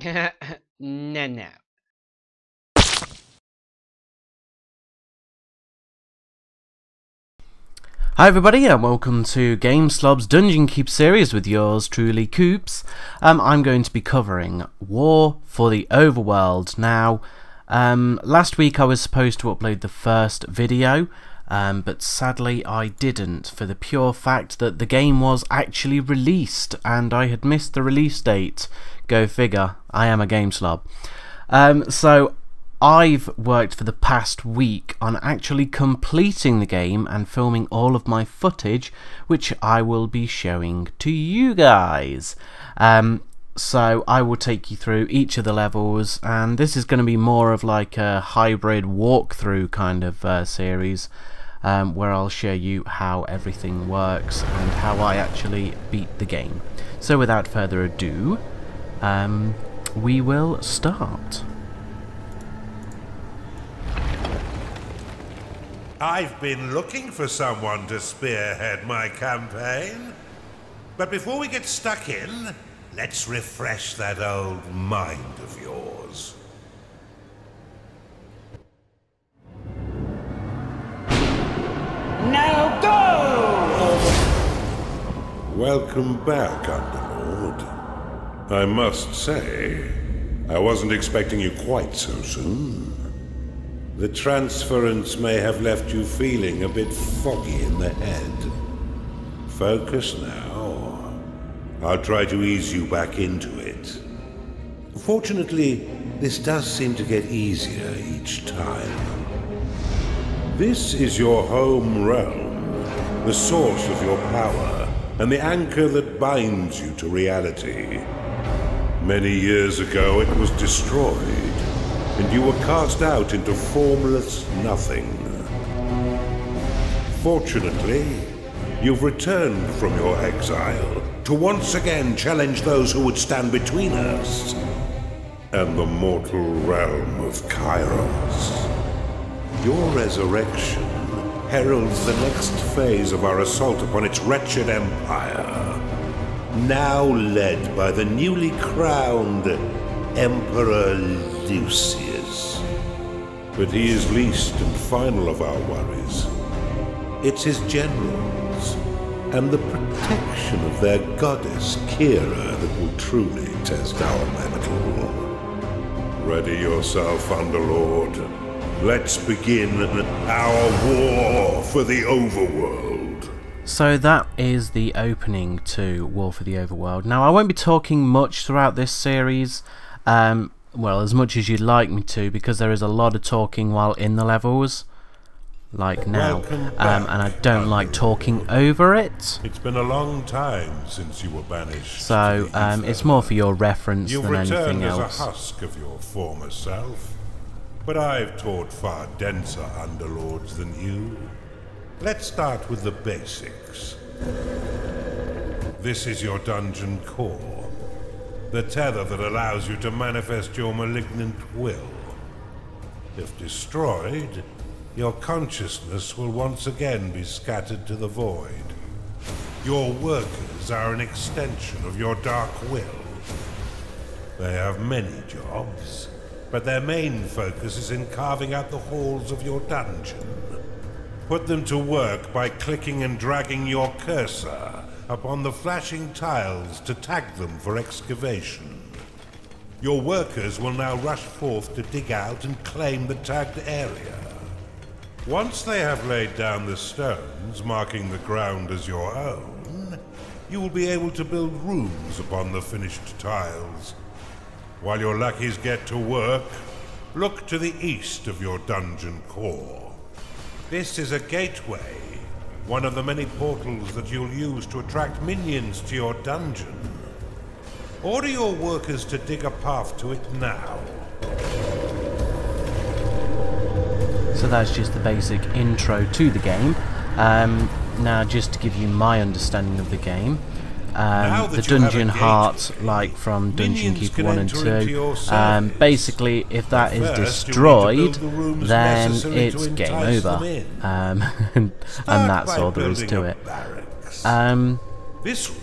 No, no. Hi everybody and welcome to GameSlob's Dungeon Keep series with yours truly, Coopz. I'm going to be covering War for the Overworld. Now, last week I was supposed to upload the first video, but sadly I didn't, for the pure fact that the game was actually released and I had missed the release date. Go figure, I am a GameSlob. So I've worked for the past week on actually completing the game and filming all of my footage, which I will be showing to you guys. So I will take you through each of the levels, and this is going to be more of like a hybrid walkthrough kind of series, where I'll show you how everything works and how I actually beat the game. So without further ado, we will start. I've been looking for someone to spearhead my campaign. But before we get stuck in, let's refresh that old mind of yours. Now go! Welcome back, Underlord. I must say, I wasn't expecting you quite so soon. The transference may have left you feeling a bit foggy in the head. Focus now. I'll try to ease you back into it. Fortunately, this does seem to get easier each time. This is your home realm, the source of your power, and the anchor that binds you to reality. Many years ago, it was destroyed, and you were cast out into formless nothing. Fortunately, you've returned from your exile to once again challenge those who would stand between us and the mortal realm of Kairos. Your resurrection heralds the next phase of our assault upon its wretched empire, now led by the newly crowned Emperor Lucius. But he is least and final of our worries. It's his generals and the protection of their goddess Kira that will truly test our mettle. Ready yourself, Underlord. Let's begin our war for the Overworld. So that is the opening to War for the Overworld. Now I won't be talking much throughout this series, well, as much as you'd like me to, because there is a lot of talking while in the levels, like now, and I don't like talking over it. It's been a long time since you were banished. So it's more for your reference than anything else. You've returned as a husk of your former self, but I've taught far denser underlords than you. Let's start with the basics. This is your dungeon core, the tether that allows you to manifest your malignant will. If destroyed, your consciousness will once again be scattered to the void. Your workers are an extension of your dark will. They have many jobs, but their main focus is in carving out the halls of your dungeon. Put them to work by clicking and dragging your cursor upon the flashing tiles to tag them for excavation. Your workers will now rush forth to dig out and claim the tagged area. Once they have laid down the stones, marking the ground as your own, you will be able to build rooms upon the finished tiles. While your lackeys get to work, look to the east of your dungeon core. This is a gateway, one of the many portals that you'll use to attract minions to your dungeon. Order your workers to dig a path to it now. So that's just the basic intro to the game. Now just to give you my understanding of the game, the dungeon heart, like from Dungeon Keeper 1 and 2, basically if that is destroyed, then it's game over, and that's all there is to it.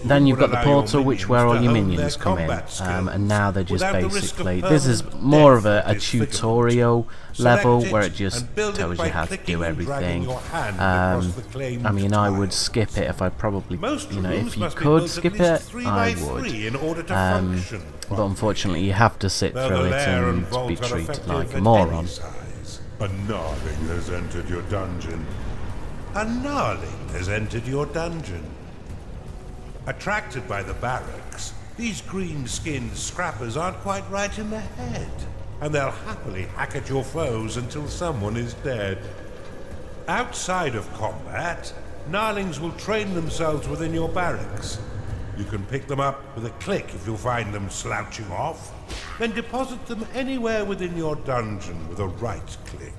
Then you've got the portal, which where all your minions come in, and now they're just basically, this is more of a tutorial level where it just tells you how to do everything. I mean, I would skip it if I probably, you know, if you could skip it, I would. But unfortunately, you have to sit through it and be treated like a moron. A gnarling has entered your dungeon. A gnarling has entered your dungeon. Attracted by the barracks, these green-skinned scrappers aren't quite right in the head, and they'll happily hack at your foes until someone is dead. Outside of combat, gnarlings will train themselves within your barracks. You can pick them up with a click if you find them slouching off, then deposit them anywhere within your dungeon with a right click.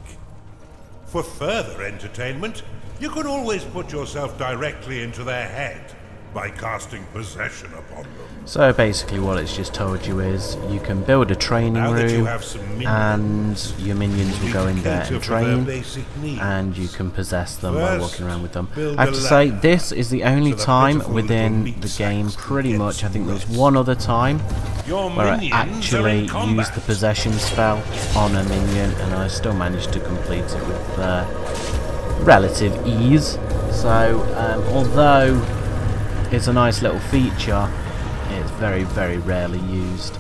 For further entertainment, you can always put yourself directly into their head by casting possession upon them. So basically what it's just told you is you can build a training room and your minions will go in there and train, and you can possess them by walking around with them. I have to say, this is the only time within the game pretty much, I think there was one other time where I actually used the possession spell on a minion and I still managed to complete it with relative ease. So although it's a nice little feature, it's very, very rarely used.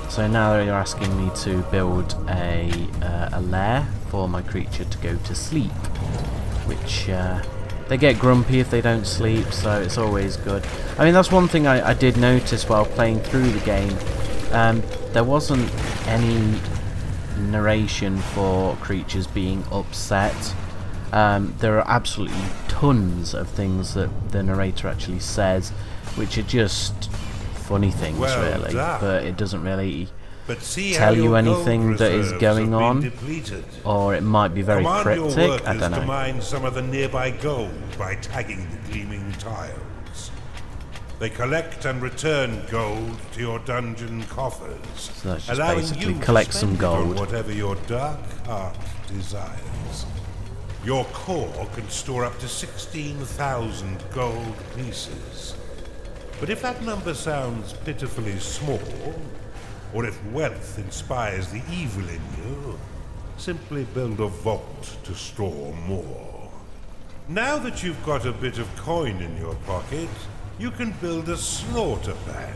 So now they're asking me to build a lair for my creature to go to sleep, which they get grumpy if they don't sleep, so it's always good. I mean, that's one thing I did notice while playing through the game. There wasn't any narration for creatures being upset. There are absolutely tons of things that the narrator actually says, which are just funny things, really, but it doesn't really tell you anything that is going on, or it might be very cryptic. I don't know. To mine some of the nearby gold by tagging the gleaming tiles. They collect and return gold to your dungeon coffers, so that's just basically collect some gold. Whatever your dark heart desires. Your core can store up to 16,000 gold pieces. But if that number sounds pitifully small, or if wealth inspires the evil in you, simply build a vault to store more. Now that you've got a bit of coin in your pocket, you can build a slaughter pan.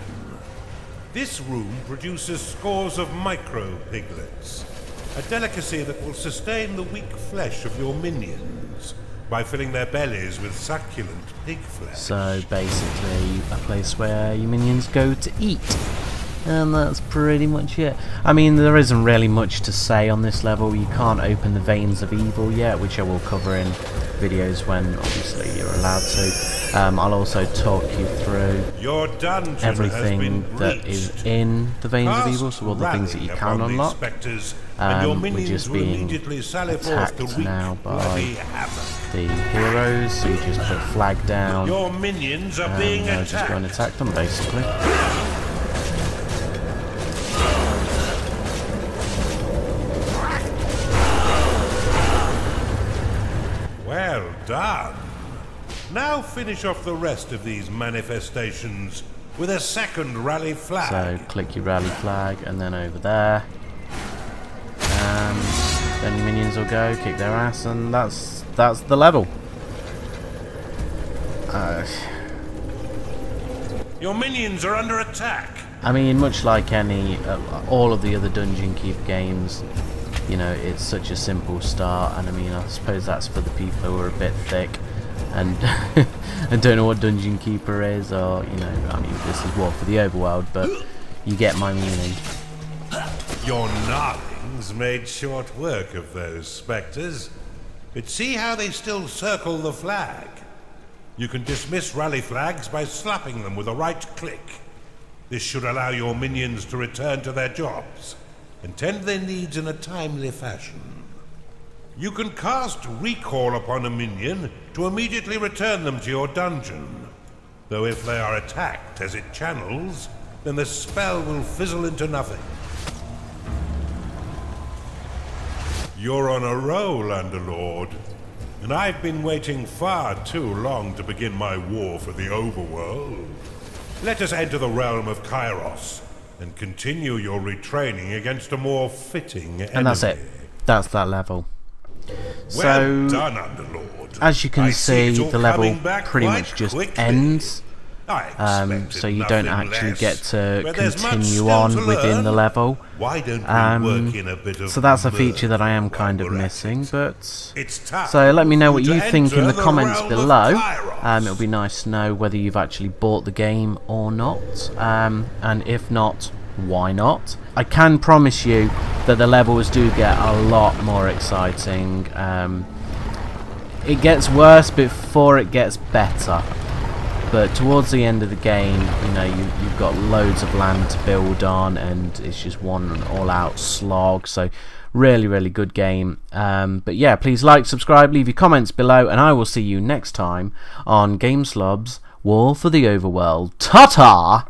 This room produces scores of micro-piglets, a delicacy that will sustain the weak flesh of your minions by filling their bellies with succulent pig flesh. So basically a place where your minions go to eat. And that's pretty much it. I mean, there isn't really much to say on this level. You can't open the Veins of Evil yet, which I will cover in videos when obviously you're allowed to. I'll also talk you through everything that is in the Veins of Evil, so all the things that you can unlock. We're just being attacked now by the heroes, so you just put a flag down and just go and attack them, basically. Well done. Now finish off the rest of these manifestations with a second rally flag. So click your rally flag and then over there. And then your minions will go, kick their ass, and that's the level. Your minions are under attack. I mean, much like all of the other Dungeon Keep games, you know, it's such a simple start, and I mean, I suppose that's for the people who are a bit thick and and don't know what Dungeon Keeper is, or, you know, I mean, this is War for the Overworld, but you get my meaning. Your gnarlings made short work of those spectres, but see how they still circle the flag. You can dismiss rally flags by slapping them with a right click. This should allow your minions to return to their jobs and tend their needs in a timely fashion. You can cast Recall upon a minion to immediately return them to your dungeon, though if they are attacked as it channels, then the spell will fizzle into nothing. You're on a roll, Underlord. and I've been waiting far too long to begin my war for the Overworld. Let us enter the realm of Kairos and continue your retraining against a more fitting enemy. And that's it. That's that level. Well So, done, Underlord. as you can I see, it's all the level coming back pretty quite much just quickly. ends. I expected So you don't nothing actually less, get to but there's much continue still on to within learn. the level. Why don't we work in a bit of So that's a feature that I am murder kind of while we're at missing, it? but It's time so let me know what to you think in enter the comments realm of below. Kairos. It'll be nice to know whether you've actually bought the game or not, and if not, why not? I can promise you that the levels do get a lot more exciting. It gets worse before it gets better. But towards the end of the game, you know, you've got loads of land to build on, and it's just one all-out slog. So, really, really good game. But yeah, please like, subscribe, leave your comments below, and I will see you next time on GameSlob's War for the Overworld. Ta-ta!